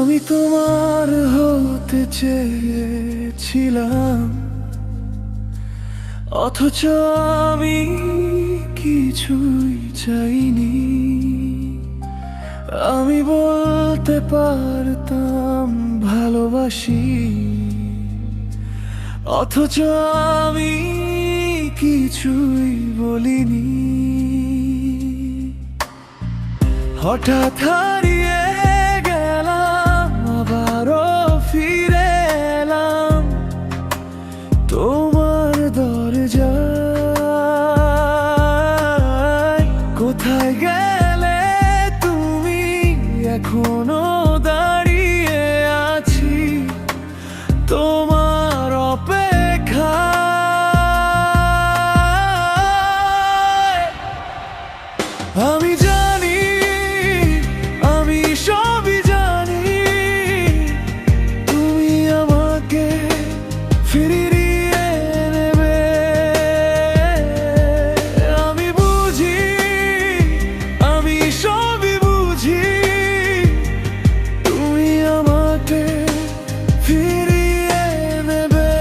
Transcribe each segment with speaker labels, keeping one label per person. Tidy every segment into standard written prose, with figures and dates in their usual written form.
Speaker 1: আমি তোমার হতে চেয়েছিলাম, অথচ আমি কিছুই চাইনি। আমি বলতে পারতাম ভালোবাসি, অথচ আমি কিছুই বলিনি। হঠাৎ হারিয়ে গেলাম, আবারও ফিরে এলাম তোমার দরজায়। কোথায় গেলে তুমি? এখনো দাঁড়িয়ে আছি তোমার অপেক্ষায়। আমি জানি, আমি সবই জানি, তুমি আমাকে ফিরিয়ে নেবে। আমি বুঝি, আমি সবই বুঝি, তুমি আমাকে ফিরিয়ে নেবে।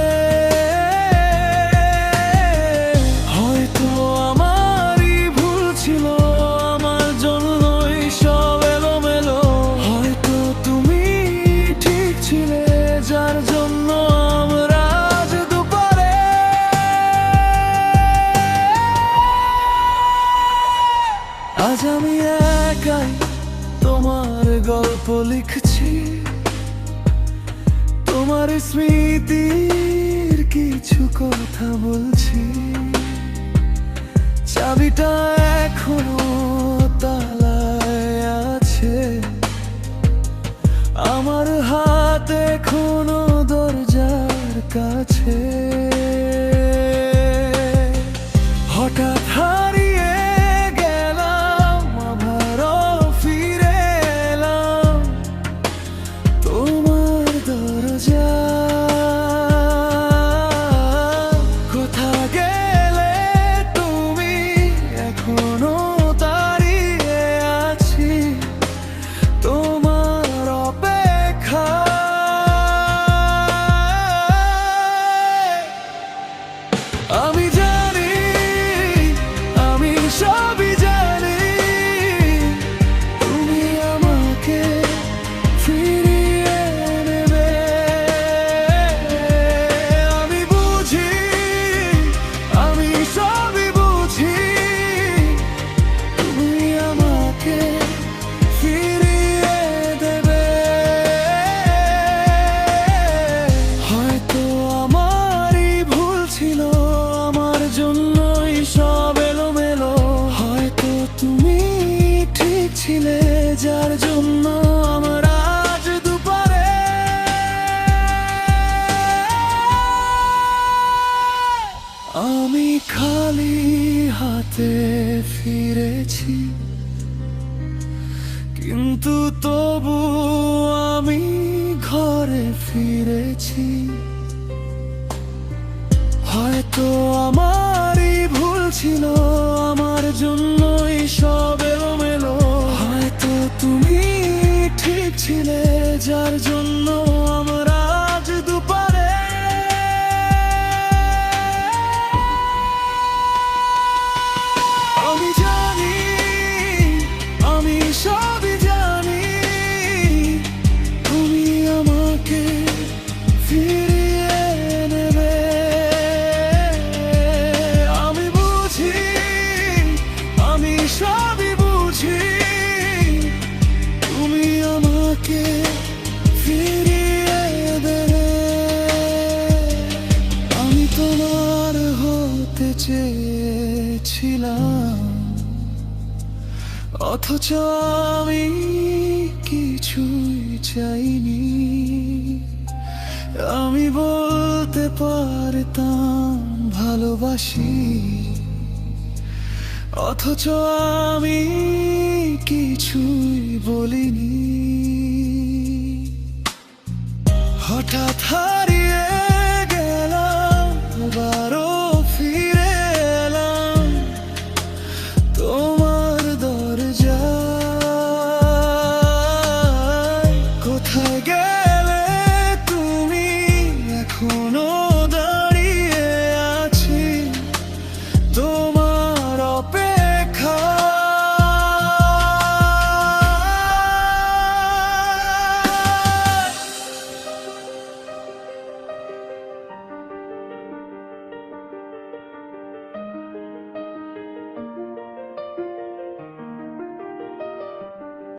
Speaker 1: হয়তো আমারই ভুল ছিল, আমার জন্যই সব এলোমেলো। হয়তো তুমি ঠিক ছিলে, যার জন্য আমরা আজ দুপারে। আজ আমি একাই তোমার গল্প লিখছি, তোমার স্মৃতির কিছু কথা বলছি। চাবিটা এখনো তালায় আছে, আমার হাত এখনো দরজার কাছে। হঠাৎ হারিয়ে গেলাম, আবারও ফিরে এলাম তোমার দরজায়। কোথায় গেলে তুমি? এখনো দাঁড়িয়ে আছি তোমার অপেক্ষায়। আমি জানি, আমি সবই জানি, তুমি আমাকে ফিরিয়ে নেবে। আমি বুঝি, আমি সবই বুঝি, তুমি আমাকে ফিরিয়ে দেবে। হয়তো আমারই ভুল ছিল, আমার জন্যই সব এলোমেলো। হয়তো তুমি ঠিক ছিলে, যার জন্য আমরা আজ দুপারে। আমি খালি হাতে ফিরেছি, কিন্তু তবু আমি ঘরে ফিরেছি। হয়তো আমারই ভুল ছিল, আমার জন্যই সব এলোমেলো। হয়তো তুমি ঠিক ছিলে, যার জন্য আমরা আজ দুপারে। আমি জানি, আমি সবই জানি, তুমি আমাকে ফিরিয়ে নেবে। আমি বুঝি, আমি সবই বুঝি, তুমি আমাকে ফিরিয়ে দেবে। আমি তোমার হতে চেয়েছিলাম, অথচ আমি কিছুই চাইনি। আমি বলতে পারতাম ভালোবাসি, অথচ আমি কিছুই বলিনি। হঠাৎ হারিয়ে গেলাম,